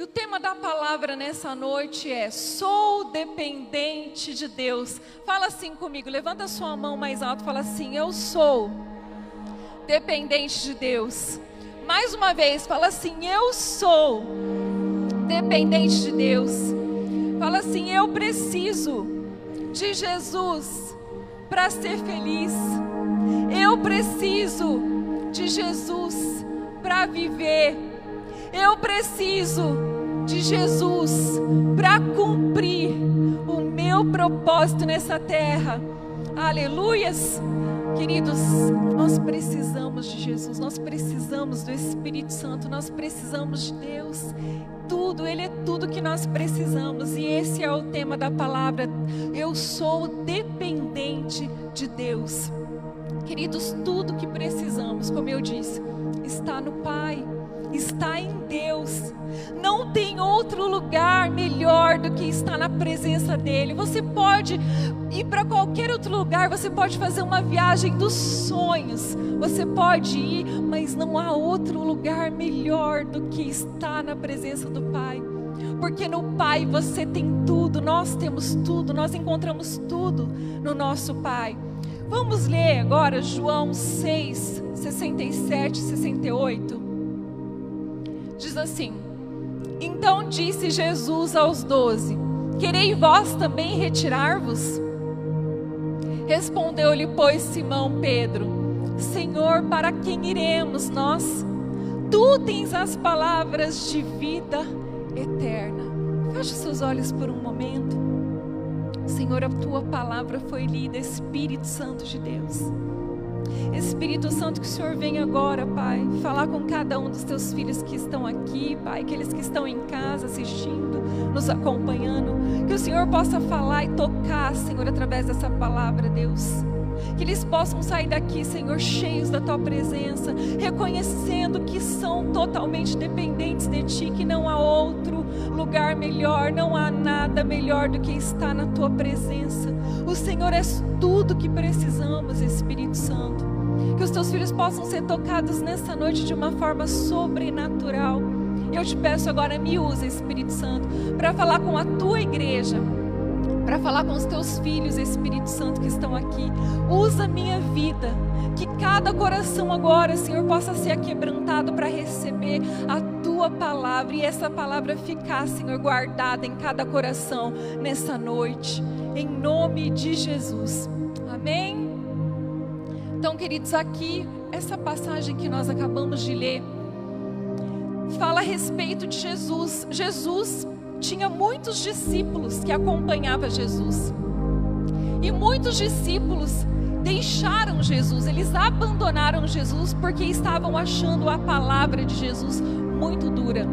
E o tema da palavra nessa noite é: sou dependente de Deus. Fala assim comigo, levanta a sua mão mais alto, fala assim: eu sou dependente de Deus. Mais uma vez, fala assim: eu sou dependente de Deus. Fala assim: eu preciso de Jesus para ser feliz. Eu preciso de Jesus para viver. Eu preciso de Jesus para cumprir o meu propósito nessa terra. Aleluias. Queridos, nós precisamos de Jesus, nós precisamos do Espírito Santo, nós precisamos de Deus. Tudo, Ele é tudo que nós precisamos. E esse é o tema da palavra: eu sou dependente de Deus. Queridos, tudo que precisamos, como eu disse, está no Pai, está em Deus. Não tem outro lugar melhor do que estar na presença dEle. Você pode ir para qualquer outro lugar, você pode fazer uma viagem dos sonhos, você pode ir, mas não há outro lugar melhor do que estar na presença do Pai. Porque no Pai você tem tudo, nós temos tudo, nós encontramos tudo no nosso Pai. Vamos ler agora João 6, 67 e 68. Diz assim: então disse Jesus aos 12: querei vós também retirar-vos? Respondeu-lhe, pois, Simão Pedro: Senhor, para quem iremos nós? Tu tens as palavras de vida eterna. Feche seus olhos por um momento. Senhor, a tua palavra foi lida, Espírito Santo de Deus. Espírito Santo, que o Senhor venha agora, Pai, falar com cada um dos teus filhos que estão aqui, Pai, aqueles que estão em casa assistindo, nos acompanhando, que o Senhor possa falar e tocar, Senhor, através dessa palavra, Deus. Que eles possam sair daqui, Senhor, cheios da tua presença, reconhecendo que são totalmente dependentes de ti, que não há outro lugar melhor, não há nada melhor do que estar na tua presença. O Senhor é tudo que precisamos, Espírito Santo. Que os teus filhos possam ser tocados nessa noite de uma forma sobrenatural. Eu te peço agora, me usa, Espírito Santo, para falar com a tua igreja, para falar com os teus filhos, Espírito Santo, que estão aqui. Usa a minha vida, que cada coração agora, Senhor, possa ser aquebrantado para receber a tua palavra, e essa palavra ficar, Senhor, guardada em cada coração nessa noite, em nome de Jesus, amém? Então, queridos, aqui, essa passagem que nós acabamos de ler, fala a respeito de Jesus. Jesus tinha muitos discípulos que acompanhavam Jesus. E muitos discípulos deixaram Jesus, eles abandonaram Jesus porque estavam achando a palavra de Jesus muito dura.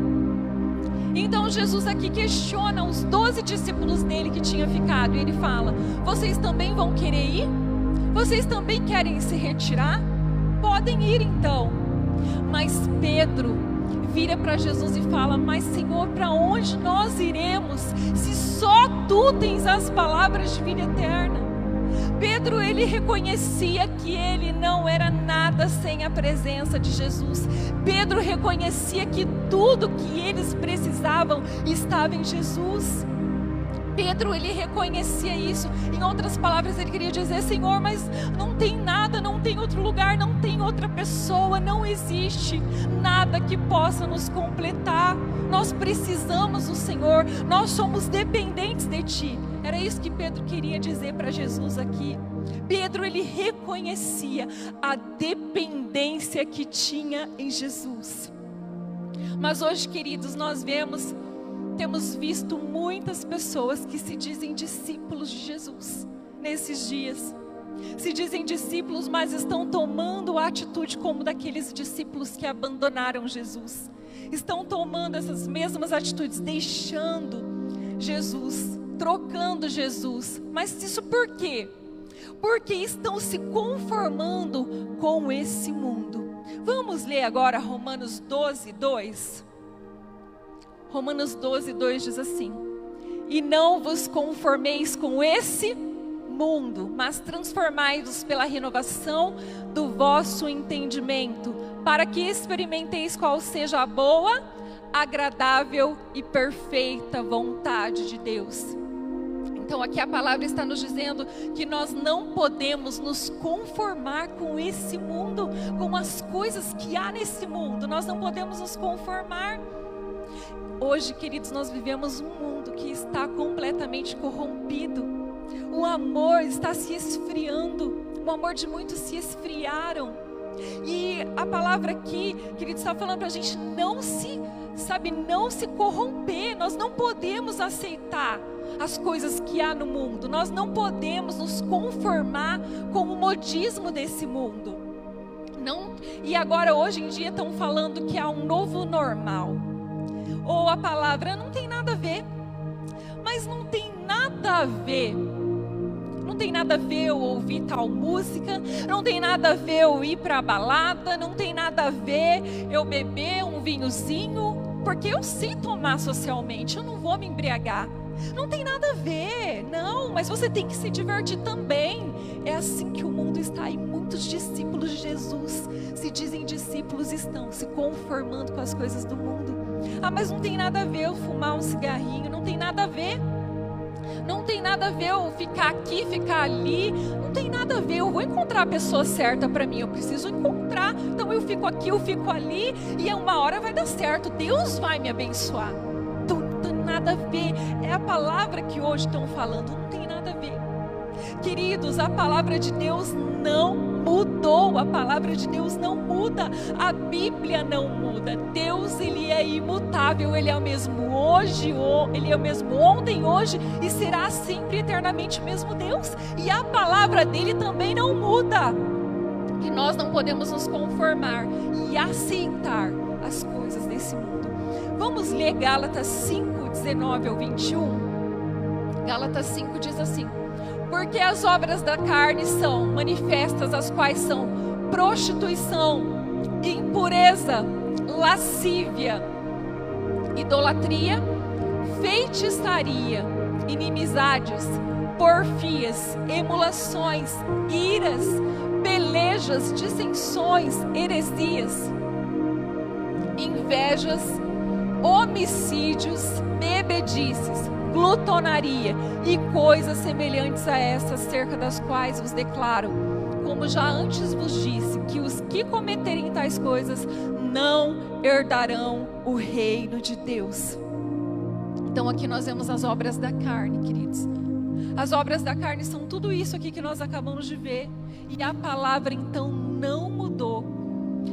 Então Jesus aqui questiona os 12 discípulos dele que tinham ficado. E ele fala: vocês também vão querer ir? Vocês também querem se retirar? Podem ir então. Mas Pedro vira para Jesus e fala: mas Senhor, para onde nós iremos se só tu tens as palavras de vida eterna? Pedro, ele reconhecia que ele não era nada sem a presença de Jesus. Pedro reconhecia que tudo que eles precisavam estava em Jesus. Pedro, ele reconhecia isso. Em outras palavras, ele queria dizer: Senhor, mas não tem nada, não tem outro lugar, não tem outra pessoa, não existe nada que possa nos completar. Nós precisamos do Senhor, nós somos dependentes de Ti. Era isso que Pedro queria dizer para Jesus aqui. Pedro, ele reconhecia a dependência que tinha em Jesus. Mas hoje, queridos, nós temos visto muitas pessoas que se dizem discípulos de Jesus nesses dias. Se dizem discípulos, mas estão tomando a atitude como daqueles discípulos que abandonaram Jesus. Estão tomando essas mesmas atitudes, deixando Jesus, trocando Jesus. Mas isso por quê? Porque estão se conformando com esse mundo. Vamos ler agora Romanos 12, 2. Romanos 12, 2 diz assim: e não vos conformeis com esse mundo, mas transformai-vos pela renovação do vosso entendimento, para que experimenteis qual seja a boa, agradável e perfeita vontade de Deus. Então aqui a palavra está nos dizendo que nós não podemos nos conformar com esse mundo, com as coisas que há nesse mundo. Nós não podemos nos conformar. Hoje, queridos, nós vivemos um mundo que está completamente corrompido. O amor está se esfriando. O amor de muitos se esfriaram. E a palavra aqui, queridos, está falando para a gente não se corromper. Nós não podemos aceitar as coisas que há no mundo. Nós não podemos nos conformar com o modismo desse mundo. Não, e agora, hoje em dia, estão falando que há um novo normal. Ou a palavra não tem nada a ver. Mas não tem nada a ver. Não tem nada a ver eu ouvir tal música. Não tem nada a ver eu ir para a balada. Não tem nada a ver eu beber um vinhozinho. Porque eu sei tomar socialmente. Eu não vou me embriagar. Não tem nada a ver, não, mas você tem que se divertir também. É assim que o mundo está, e muitos discípulos de Jesus, se dizem discípulos, estão se conformando com as coisas do mundo. Ah, mas não tem nada a ver eu fumar um cigarrinho, não tem nada a ver. Não tem nada a ver eu ficar aqui, ficar ali, não tem nada a ver. Eu vou encontrar a pessoa certa para mim, eu preciso encontrar. Então eu fico aqui, eu fico ali, e uma hora vai dar certo, Deus vai me abençoar. Nada a ver, é a palavra que hoje estão falando, não tem nada a ver. Queridos, a palavra de Deus não mudou, a palavra de Deus não muda, a Bíblia não muda. Deus, Ele é imutável, Ele é o mesmo hoje, Ele é o mesmo ontem, hoje e será sempre eternamente o mesmo Deus. E a palavra dEle também não muda. E nós não podemos nos conformar e aceitar as coisas desse mundo. Vamos ler Gálatas 5, 19 ao 21. Gálatas 5 diz assim: porque as obras da carne são manifestas, as quais são prostituição, impureza, lascívia, idolatria, feitiçaria, inimizades, porfias, emulações, iras, pelejas, dissensões, heresias, invejas, homicídios, bebedices, glutonaria e coisas semelhantes a essas, acerca das quais vos declaro, como já antes vos disse, que os que cometerem tais coisas não herdarão o reino de Deus. Então aqui nós vemos as obras da carne, queridos. As obras da carne são tudo isso aqui que nós acabamos de ver. E a palavra então não mudou.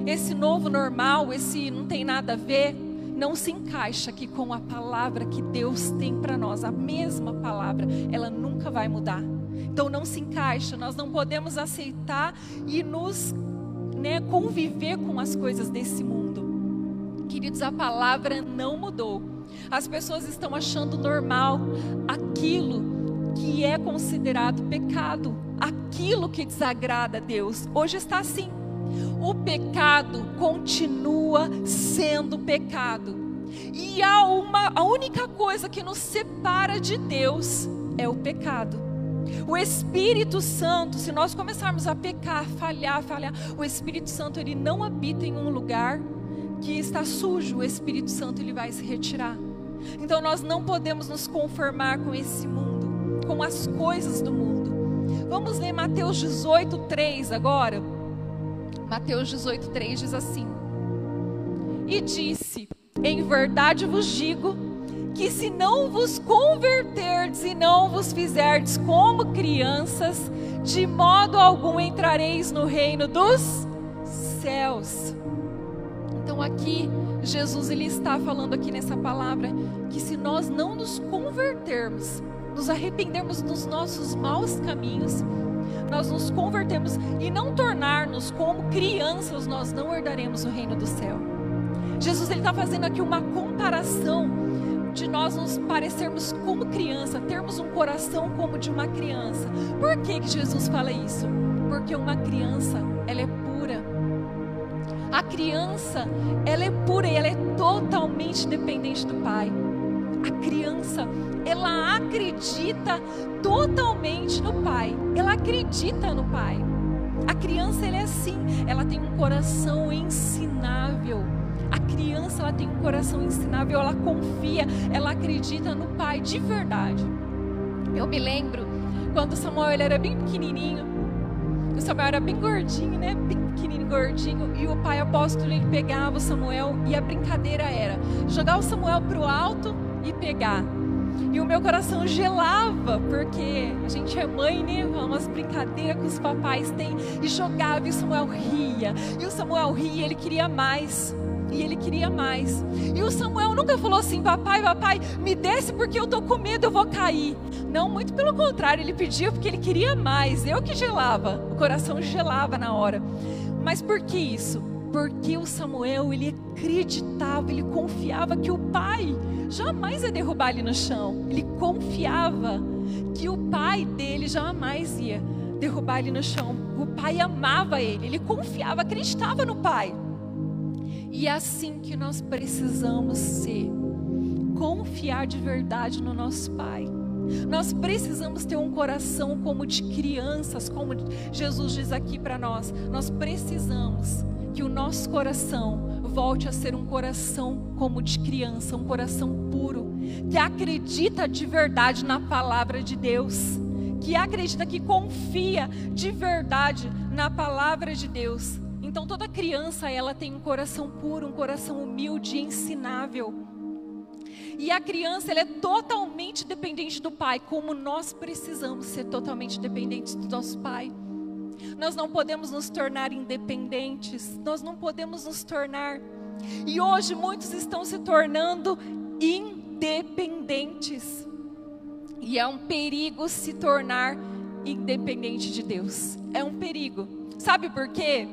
Esse novo normal, esse não tem nada a ver, não se encaixa aqui com a palavra que Deus tem para nós. A mesma palavra, ela nunca vai mudar. Então não se encaixa, nós não podemos aceitar e nos conviver com as coisas desse mundo. Queridos, a palavra não mudou. As pessoas estão achando normal aquilo que é considerado pecado, aquilo que desagrada a Deus. Hoje está assim. O pecado continua sendo pecado. E a única coisa que nos separa de Deus é o pecado. O Espírito Santo, se nós começarmos a pecar, falhar, o Espírito Santo, ele não habita em um lugar que está sujo. O Espírito Santo, ele vai se retirar. Então nós não podemos nos conformar com esse mundo, com as coisas do mundo. Vamos ler Mateus 18:3 agora. Mateus 18:3 diz assim: e disse, em verdade vos digo, que se não vos converterdes e não vos fizerdes como crianças, de modo algum entrareis no reino dos céus. Então aqui, Jesus, ele está falando aqui nessa palavra, que se nós não nos convertermos, nos arrependermos dos nossos maus caminhos, nós nos convertermos e não tornar-nos como crianças, nós não herdaremos o reino do céu. Jesus, ele está fazendo aqui uma comparação de nós nos parecermos como criança, termos um coração como de uma criança. Por que Jesus fala isso? Porque uma criança, ela é pura. A criança, ela é pura e ela é totalmente dependente do pai. A criança, ela acredita totalmente no pai. Ela acredita no pai. A criança, ela é assim. Ela tem um coração ensinável. A criança, ela tem um coração ensinável, ela confia, ela acredita no pai de verdade. Eu me lembro quando Samuel ele era bem pequenininho. O Samuel era bem gordinho, né? Bem pequenininho, gordinho. E o pai apóstolo, ele pegava o Samuel e a brincadeira era jogar o Samuel pro alto e pegar. E o meu coração gelava, porque a gente é mãe, né? Umas brincadeiras que os papais têm. E jogava e o Samuel ria. E o Samuel ria, ele queria mais. E ele queria mais. E o Samuel nunca falou assim: papai, me desce porque eu tô com medo, eu vou cair. Não, muito pelo contrário, ele pedia porque ele queria mais. Eu que gelava, o coração gelava na hora. Mas por que isso? Porque o Samuel, ele acreditava, ele confiava que o pai jamais ia derrubar ele no chão. Ele confiava que o pai dele jamais ia derrubar ele no chão. O pai amava ele, ele confiava, acreditava no pai. E é assim que nós precisamos ser, confiar de verdade no nosso pai. Nós precisamos ter um coração como de crianças, como Jesus diz aqui para nós. Nós precisamos que o nosso coração volte a ser um coração como de criança, um coração puro, que acredita de verdade na palavra de Deus, que acredita, que confia de verdade na palavra de Deus. Então toda criança, ela tem um coração puro, um coração humilde e ensinável. E a criança, ela é totalmente dependente do pai, como nós precisamos ser totalmente dependentes do nosso pai. Nós não podemos nos tornar independentes, nós não podemos nos tornar. E hoje muitos estão se tornando independentes. E é um perigo se tornar independente de Deus. É um perigo. Sabe por quê?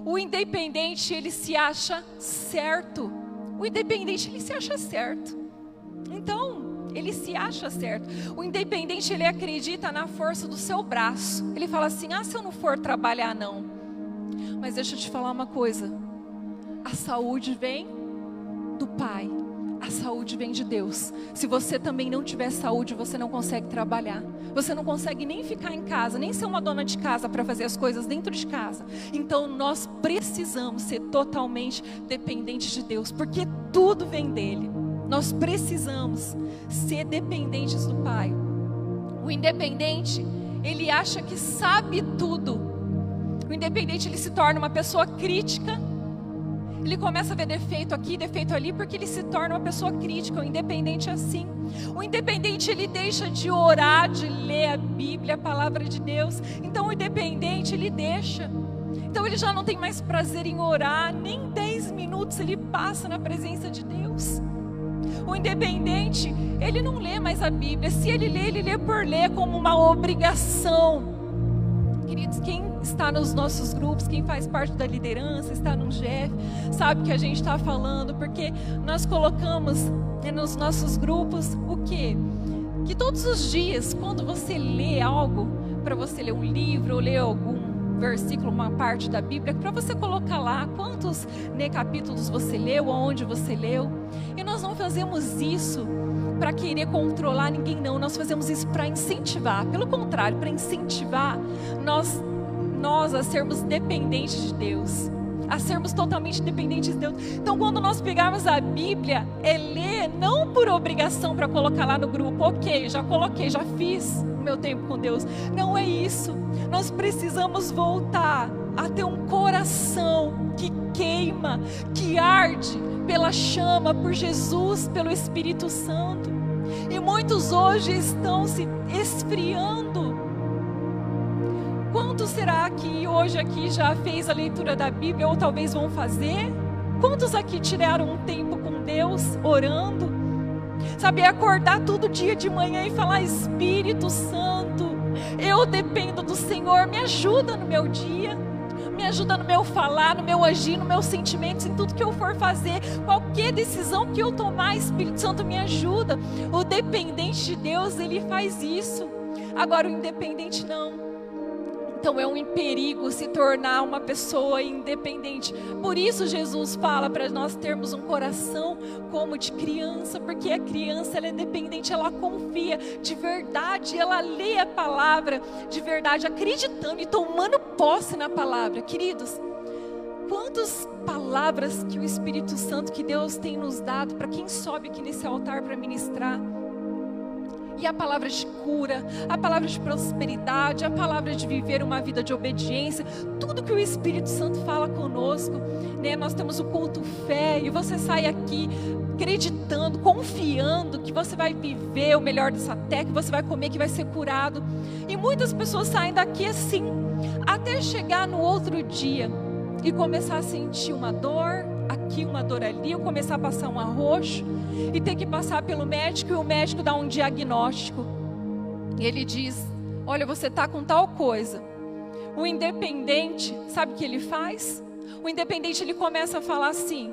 O independente, ele se acha certo. O independente, ele se acha certo. Então, ele se acha certo. O independente, ele acredita na força do seu braço. Ele fala assim: ah, se eu não for trabalhar, não. Mas deixa eu te falar uma coisa. A saúde vem do Pai. A saúde vem de Deus. Se você também não tiver saúde, você não consegue trabalhar. Você não consegue nem ficar em casa, nem ser uma dona de casa para fazer as coisas dentro de casa. Então nós precisamos ser totalmente dependentes de Deus, porque tudo vem dele. Nós precisamos ser dependentes do Pai. O independente, ele acha que sabe tudo. O independente, ele se torna uma pessoa crítica. Ele começa a ver defeito aqui, defeito ali, porque ele se torna uma pessoa crítica. O independente é assim. O independente, ele deixa de orar, de ler a Bíblia, a palavra de Deus. Então o independente, ele deixa. Então ele já não tem mais prazer em orar, nem 10 minutos ele passa na presença de Deus. O independente, ele não lê mais a Bíblia. Se ele lê por ler, como uma obrigação. Queridos, quem está nos nossos grupos, quem faz parte da liderança, está no GF, sabe que a gente está falando, porque nós colocamos nos nossos grupos o quê? Que todos os dias, quando você lê algo, para você ler um livro, ou ler algum versículo, uma parte da Bíblia, para você colocar lá quantos capítulos você leu, aonde você leu. E nós não fazemos isso para querer controlar ninguém, não. Nós fazemos isso para incentivar. Pelo contrário, para incentivar nós a sermos dependentes de Deus, a sermos totalmente dependentes de Deus. Então quando nós pegarmos a Bíblia, é ler não por obrigação para colocar lá no grupo, ok, já coloquei, já fiz o meu tempo com Deus. Não é isso. Nós precisamos voltar a ter um coração que queima, que arde pela chama, por Jesus, pelo Espírito Santo. E muitos hoje estão se esfriando. Quantos será que hoje aqui já fez a leitura da Bíblia, ou talvez vão fazer? Quantos aqui tiraram um tempo com Deus, orando? Sabe, acordar todo dia de manhã e falar: Espírito Santo, eu dependo do Senhor, me ajuda no meu dia, me ajuda no meu falar, no meu agir, nos meus sentimentos, em tudo que eu for fazer, qualquer decisão que eu tomar, Espírito Santo, me ajuda. O dependente de Deus, ele faz isso. Agora o independente não. Então é um perigo se tornar uma pessoa independente. Por isso Jesus fala para nós termos um coração como de criança, porque a criança, ela é dependente, ela confia de verdade, ela lê a palavra de verdade, acreditando e tomando posse na palavra. Queridos, quantas palavras que o Espírito Santo, que Deus tem nos dado para quem sobe aqui nesse altar para ministrar. E a palavra de cura, a palavra de prosperidade, a palavra de viver uma vida de obediência, tudo que o Espírito Santo fala conosco, né? Nós temos o culto fé, e você sai aqui acreditando, confiando que você vai viver o melhor dessa terra, que você vai comer, que vai ser curado. E muitas pessoas saem daqui assim, até chegar no outro dia e começar a sentir uma dor aqui, uma dor ali, ou começar a passar um arroxo e ter que passar pelo médico, e o médico dá um diagnóstico e ele diz: olha, você está com tal coisa. O independente, sabe o que ele faz? O independente, ele começa a falar assim: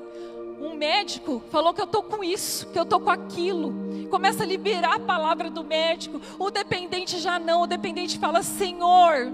um médico falou que eu estou com isso, que eu estou com aquilo. Começa a liberar a palavra do médico. O dependente já não, o dependente fala: Senhor,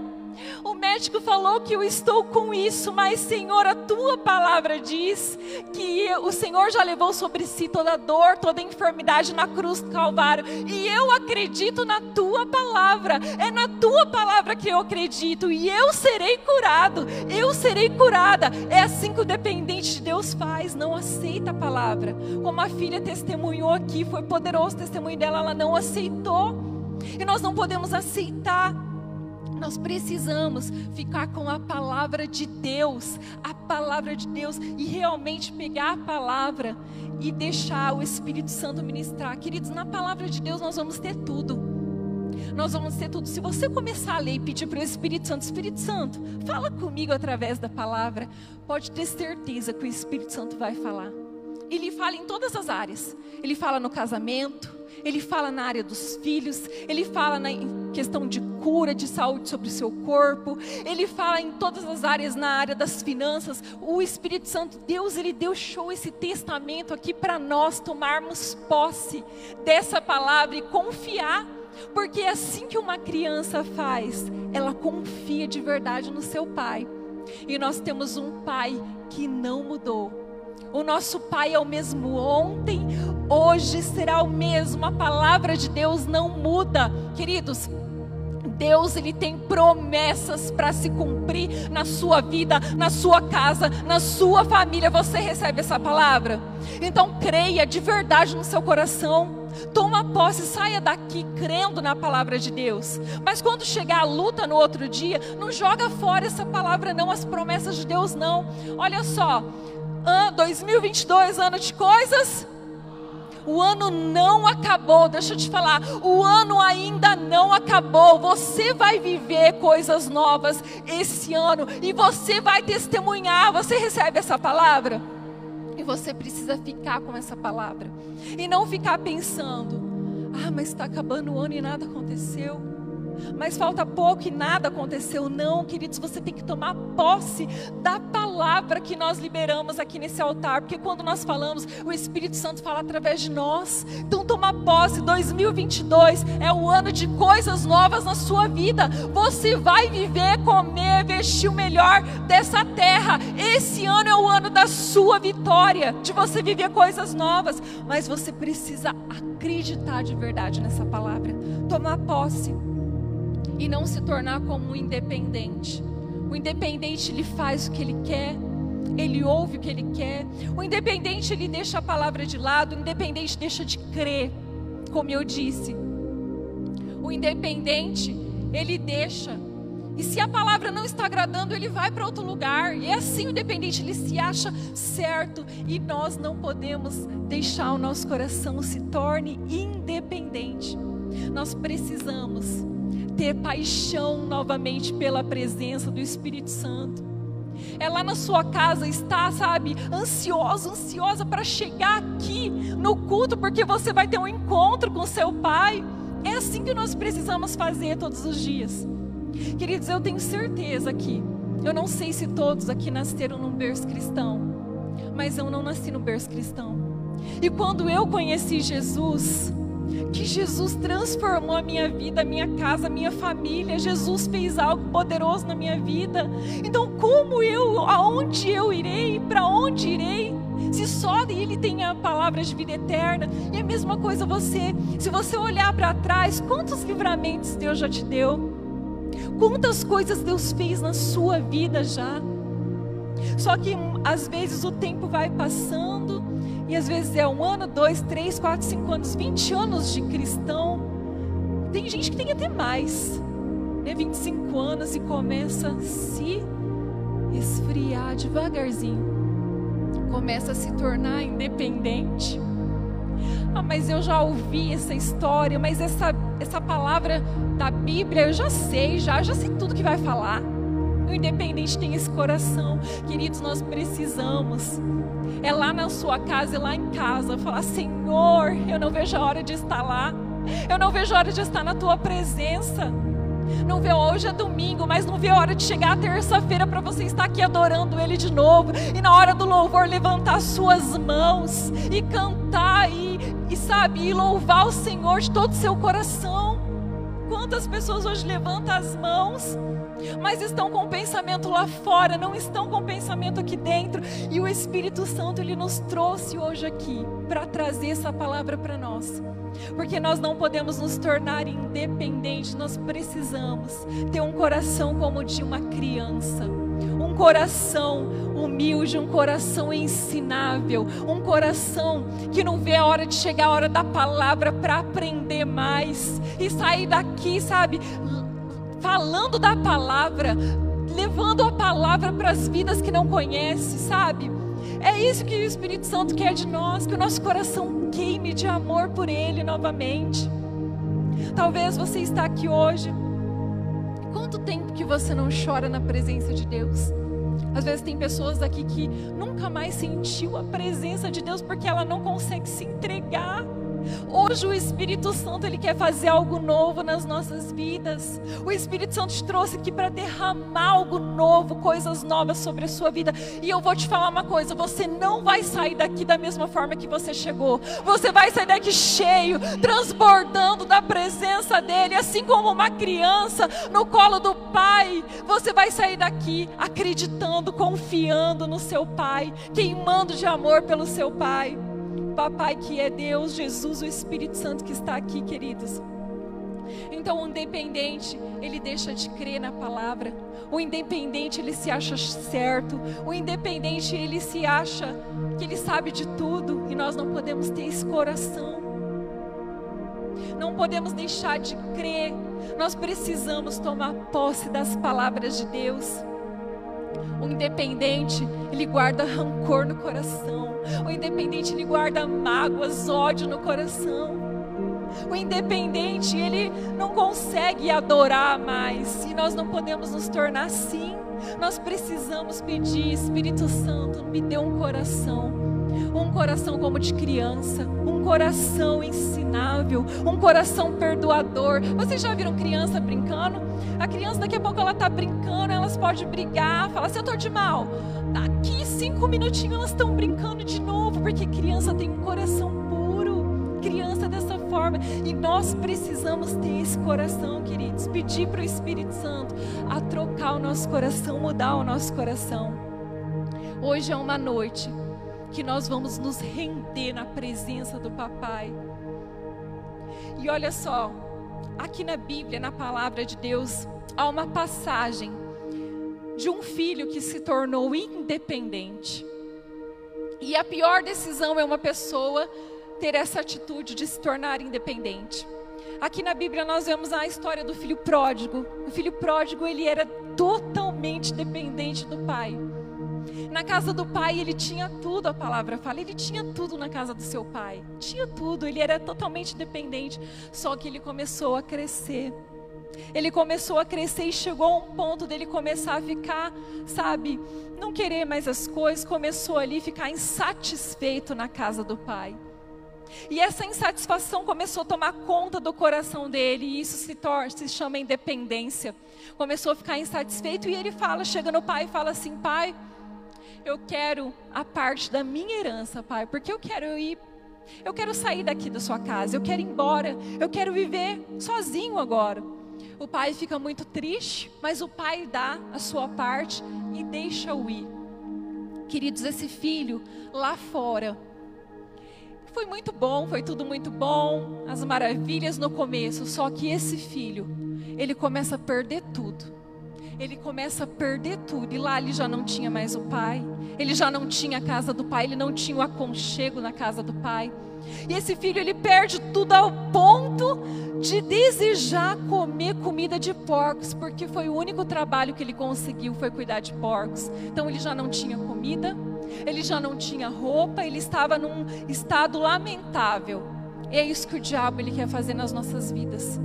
o médico falou que eu estou com isso, mas Senhor, a tua palavra diz que o Senhor já levou sobre si toda a dor, toda a enfermidade na cruz do Calvário, e eu acredito na tua palavra, é na tua palavra que eu acredito, e eu serei curado, eu serei curada. É assim que o dependente de Deus faz, não aceita a palavra. Como a filha testemunhou aqui, foi poderoso o testemunho dela, ela não aceitou, e nós não podemos aceitar. Nós precisamos ficar com a palavra de Deus, e realmente pegar a palavra e deixar o Espírito Santo ministrar. Queridos, na palavra de Deus nós vamos ter tudo. Nós vamos ter tudo. Se você começar a ler e pedir para o Espírito Santo, fala comigo através da palavra, pode ter certeza que o Espírito Santo vai falar. Ele fala em todas as áreas. Ele fala no casamento, ele fala na área dos filhos, ele fala na questão de cura, de saúde sobre o seu corpo, ele fala em todas as áreas, na área das finanças. O Espírito Santo, Deus, ele deixou esse testamento aqui para nós tomarmos posse dessa palavra e confiar, porque é assim que uma criança faz, ela confia de verdade no seu pai. E nós temos um pai que não mudou. O nosso Pai é o mesmo ontem, hoje será o mesmo. A palavra de Deus não muda. Queridos, Deus, ele tem promessas para se cumprir na sua vida, na sua casa, na sua família. Você recebe essa palavra? Então creia de verdade no seu coração. Toma posse, saia daqui crendo na palavra de Deus. Mas quando chegar a luta no outro dia, não joga fora essa palavra não, as promessas de Deus não. Olha só, 2022, ano de coisas. O ano não acabou, deixa eu te falar, o ano ainda não acabou. Você vai viver coisas novas esse ano e você vai testemunhar. Você recebe essa palavra? E você precisa ficar com essa palavra e não ficar pensando: mas está acabando o ano e nada aconteceu, mas falta pouco e nada aconteceu. Não, queridos, você tem que tomar posse da palavra que nós liberamos aqui nesse altar, porque quando nós falamos, o Espírito Santo fala através de nós. Então toma posse. 2022 é o ano de coisas novas na sua vida. Você vai viver, comer, vestir o melhor dessa terra. Esse ano é o ano da sua vitória, de você viver coisas novas, mas você precisa acreditar de verdade nessa palavra, tomar posse e não se tornar como um independente. O independente, ele faz o que ele quer, ele ouve o que ele quer. O independente, ele deixa a palavra de lado. O independente deixa de crer, como eu disse. O independente, ele deixa. E se a palavra não está agradando, ele vai para outro lugar. E é assim o independente, ele se acha certo. E nós não podemos deixar o nosso coração se torne independente. Nós precisamos ter paixão novamente pela presença do Espírito Santo. É lá na sua casa, está, sabe, ansiosa para chegar aqui no culto, porque você vai ter um encontro com seu Pai. É assim que nós precisamos fazer todos os dias. Queridos, eu tenho certeza que, eu não sei se todos aqui nasceram num berço cristão, mas eu não nasci num berço cristão. E quando eu conheci Jesus, que Jesus transformou a minha vida, a minha casa, a minha família. Jesus fez algo poderoso na minha vida. Então aonde eu irei, para onde irei, se só Ele tem a palavra de vida eterna? E a mesma coisa você, se você olhar para trás, quantos livramentos Deus já te deu? Quantas coisas Deus fez na sua vida já? Só que às vezes o tempo vai passando, e às vezes é 1 ano, 2, 3, 4, 5 anos, 20 anos de cristão. Tem gente que tem até mais, né? 25 anos e começa a se esfriar devagarzinho. Começa a se tornar independente. Ah, mas eu já ouvi essa história, mas essa palavra da Bíblia eu já sei tudo que vai falar. O independente tem esse coração. Queridos, nós precisamos, é lá na sua casa, é lá em casa, falar: Senhor, eu não vejo a hora de estar lá, eu não vejo a hora de estar na tua presença. Não vê, hoje é domingo, mas não vê a hora de chegar a terça-feira para você estar aqui adorando Ele de novo, e na hora do louvor levantar suas mãos e cantar e louvar o Senhor de todo o seu coração. Quantas pessoas hoje levantam as mãos, mas estão com o pensamento lá fora, não estão com o pensamento aqui dentro. E o Espírito Santo, Ele nos trouxe hoje aqui para trazer essa palavra para nós, porque nós não podemos nos tornar independentes. Nós precisamos ter um coração como o de uma criança, um coração humilde, um coração ensinável, um coração que não vê a hora de chegar a hora da palavra para aprender mais e sair daqui, falando da palavra, levando a palavra para as vidas que não conhecem, É isso que o Espírito Santo quer de nós, que o nosso coração queime de amor por Ele novamente. Talvez você está aqui hoje, quanto tempo que você não chora na presença de Deus? Às vezes tem pessoas aqui que nunca mais sentiu a presença de Deus porque ela não consegue se entregar. Hoje o Espírito Santo, Ele quer fazer algo novo nas nossas vidas. O Espírito Santo te trouxe aqui para derramar algo novo, coisas novas sobre a sua vida. E eu vou te falar uma coisa: você não vai sair daqui da mesma forma que você chegou. Você vai sair daqui cheio, transbordando da presença dEle, assim como uma criança no colo do Pai. Você vai sair daqui acreditando, confiando no seu Pai, queimando de amor pelo seu Pai. Papai que é Deus, Jesus, o Espírito Santo que está aqui, queridos. Então o independente, ele deixa de crer na palavra. O independente, ele se acha certo. O independente, ele se acha que ele sabe de tudo. E nós não podemos ter esse coração. Não podemos deixar de crer. Nós precisamos tomar posse das palavras de Deus. O independente, ele guarda rancor no coração. O independente, ele guarda mágoas, ódio no coração. O independente, ele não consegue adorar mais. E nós não podemos nos tornar assim. Nós precisamos pedir: Espírito Santo, me dê um coração como de criança, um coração ensinável, um coração perdoador. Vocês já viram criança brincando? A criança, daqui a pouco ela está brincando, elas podem brigar, falar assim: eu estou de mal. Daqui 5 minutinhos elas estão brincando de novo, porque criança tem um coração puro, criança dessa forma. E nós precisamos ter esse coração, queridos, pedir para o Espírito Santo a trocar o nosso coração, mudar o nosso coração. Hoje é uma noite que nós vamos nos render na presença do Papai. E olha só, aqui na Bíblia, na palavra de Deus, há uma passagem de um filho que se tornou independente. E a pior decisão é uma pessoa ter essa atitude de se tornar independente. Aqui na Bíblia nós vemos a história do filho pródigo. O filho pródigo, ele era totalmente dependente do pai. Na casa do pai ele tinha tudo, a palavra fala, ele tinha tudo na casa do seu pai, tinha tudo, ele era totalmente dependente. Só que ele começou a crescer, e chegou a um ponto dele começar a ficar, não querer mais as coisas, começou ali a ficar insatisfeito na casa do pai. E essa insatisfação começou a tomar conta do coração dele, e isso se chama independência. Começou a ficar insatisfeito, e ele chega no pai e fala assim: pai, eu quero a parte da minha herança, pai, porque eu quero sair daqui da sua casa, eu quero ir embora, eu quero viver sozinho agora. O pai fica muito triste, mas o pai dá a sua parte e deixa-o ir. Queridos, esse filho lá fora, foi muito bom, foi tudo muito bom, as maravilhas no começo, só que esse filho, ele começa a perder tudo. ele começa a perder tudo. E lá ele já não tinha mais o pai, ele já não tinha a casa do pai, ele não tinha o aconchego na casa do pai. E esse filho, ele perde tudo ao ponto de desejar comer comida de porcos, porque foi o único trabalho que ele conseguiu, foi cuidar de porcos. Então ele já não tinha comida, ele já não tinha roupa, ele estava num estado lamentável. E é isso que o diabo, ele quer fazer nas nossas vidas.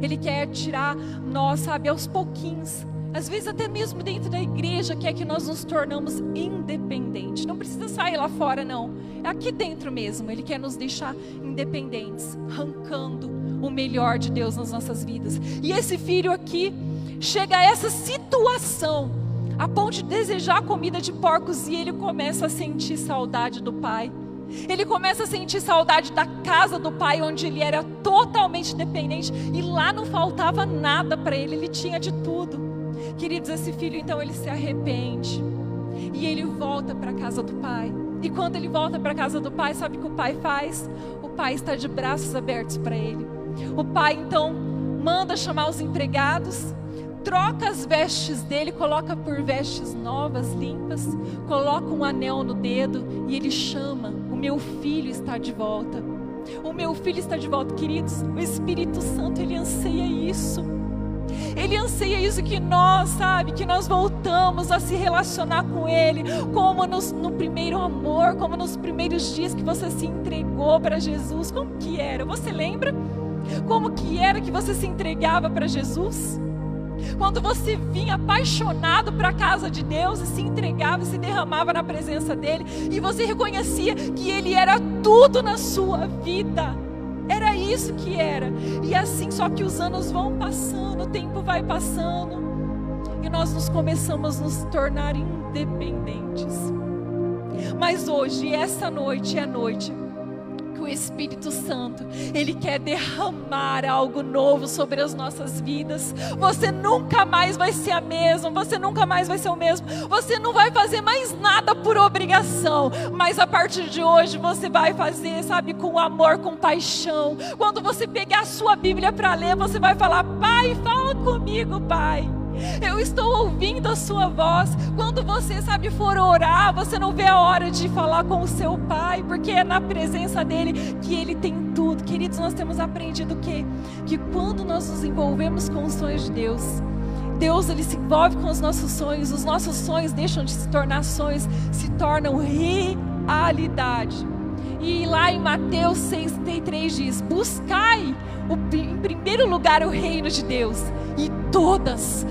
Ele quer tirar nós, sabe, aos pouquinhos. Às vezes até mesmo dentro da igreja, quer que nós nos tornamos independentes. Não precisa sair lá fora, não. É aqui dentro mesmo. Ele quer nos deixar independentes, arrancando o melhor de Deus nas nossas vidas. E esse filho aqui chega a essa situação, a ponto de desejar comida de porcos, e ele começa a sentir saudade do pai. Ele começa a sentir saudade da casa do pai, onde ele era totalmente dependente, e lá não faltava nada para ele, ele tinha de tudo. Queridos, esse filho então ele se arrepende e ele volta para a casa do pai. E quando ele volta para a casa do pai, sabe o que o pai faz? O pai está de braços abertos para ele. O pai então manda chamar os empregados, troca as vestes dele, coloca por vestes novas, limpas, coloca um anel no dedo e ele chama: o meu filho está de volta. O meu filho está de volta. Queridos, o Espírito Santo, ele anseia isso. Ele anseia isso, que nós, sabe, que nós voltamos a se relacionar com Ele, como no primeiro amor, como nos primeiros dias que você se entregou para Jesus. Como que era? Você lembra? Como que era que você se entregava para Jesus? Quando você vinha apaixonado para a casa de Deus e se entregava e se derramava na presença dEle, e você reconhecia que Ele era tudo na sua vida. Era isso que era. E assim, só que os anos vão passando, o tempo vai passando, e nós começamos a nos tornar independentes. Mas hoje, essa noite é a noite que o Espírito Santo, ele quer derramar algo novo sobre as nossas vidas. Você nunca mais vai ser a mesma, você nunca mais vai ser o mesmo, você não vai fazer mais nada por obrigação, mas a partir de hoje você vai fazer, sabe, com amor, com paixão. Quando você pegar a sua Bíblia para ler, você vai falar: Pai, fala comigo, Pai. Eu estou ouvindo a sua voz. Quando você, sabe, for orar, você não vê a hora de falar com o seu pai, porque é na presença dele que ele tem tudo. Queridos, nós temos aprendido que quando nós nos envolvemos com os sonhos de Deus, Deus, ele se envolve com os nossos sonhos deixam de se tornar sonhos, se tornam realidade. E lá em Mateus 6,33 diz: buscai em primeiro lugar o reino de Deus, e todas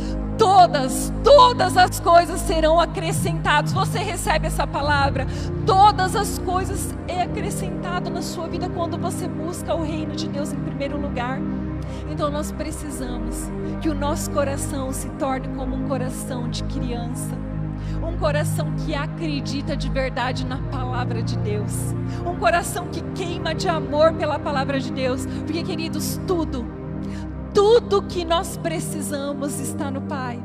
as coisas serão acrescentadas. Você recebe essa palavra? Todas as coisas é acrescentado na sua vida quando você busca o reino de Deus em primeiro lugar. Então nós precisamos que o nosso coração se torne como um coração de criança, um coração que acredita de verdade na palavra de Deus, um coração que queima de amor pela palavra de Deus. Porque, queridos, tudo que nós precisamos está no Pai.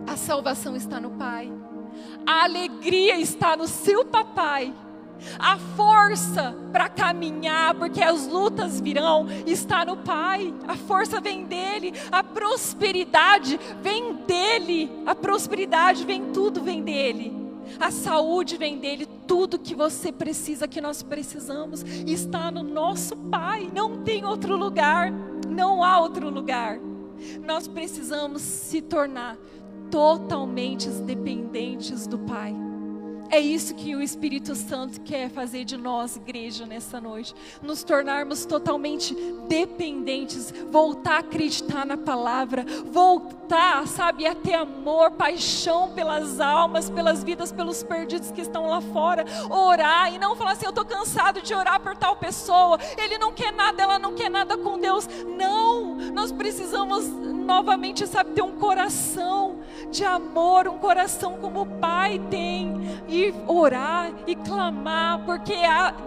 A salvação está no Pai, a alegria está no seu papai, a força para caminhar, porque as lutas virão, está no Pai. A força vem dele, a prosperidade vem dele, tudo vem dele. A saúde vem dele, tudo que você precisa, que nós precisamos, está no nosso Pai. Não tem outro lugar, não há outro lugar. Nós precisamos se tornar totalmente dependentes do Pai. É isso que o Espírito Santo quer fazer de nós, igreja, nessa noite. Nos tornarmos totalmente dependentes, voltar a acreditar na palavra, voltar, sabe, a ter amor, paixão pelas almas, pelas vidas, pelos perdidos que estão lá fora. Orar e não falar assim: eu estou cansado de orar por tal pessoa, ele não quer nada, ela não quer nada com Deus. Não, nós precisamos novamente, sabe, ter um coração de amor, um coração como o Pai tem, e orar e clamar, porque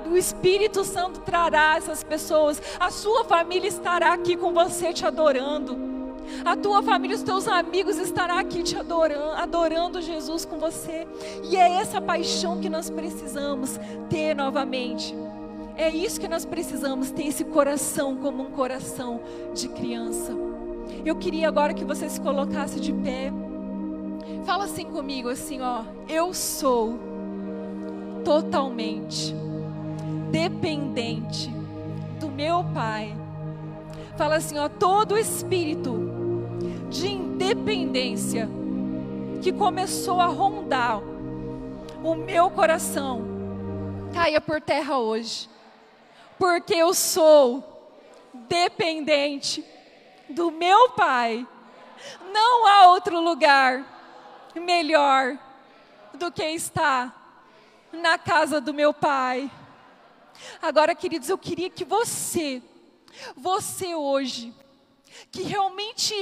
o Espírito Santo trará essas pessoas. A sua família estará aqui com você te adorando, a tua família, os teus amigos estarão aqui te adorando Jesus com você. E é essa paixão que nós precisamos ter novamente. É isso que nós precisamos ter, esse coração como um coração de criança. Eu queria agora que você se colocasse de pé. Fala assim comigo, assim, ó. Eu sou totalmente dependente do meu Pai. Fala assim, ó. Todo espírito de independência que começou a rondar o meu coração, caia por terra hoje. Porque eu sou dependente do meu Pai. Não há outro lugar melhor do que estar na casa do meu Pai. Agora, queridos, eu queria que você hoje, que realmente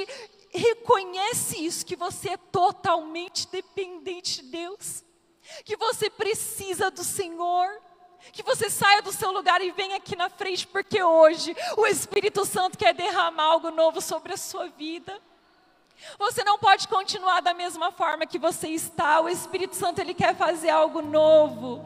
reconhece isso, que você é totalmente dependente de Deus, que você precisa do Senhor, que você saia do seu lugar e venha aqui na frente, porque hoje o Espírito Santo quer derramar algo novo sobre a sua vida. Você não pode continuar da mesma forma que você está. O Espírito Santo, ele quer fazer algo novo.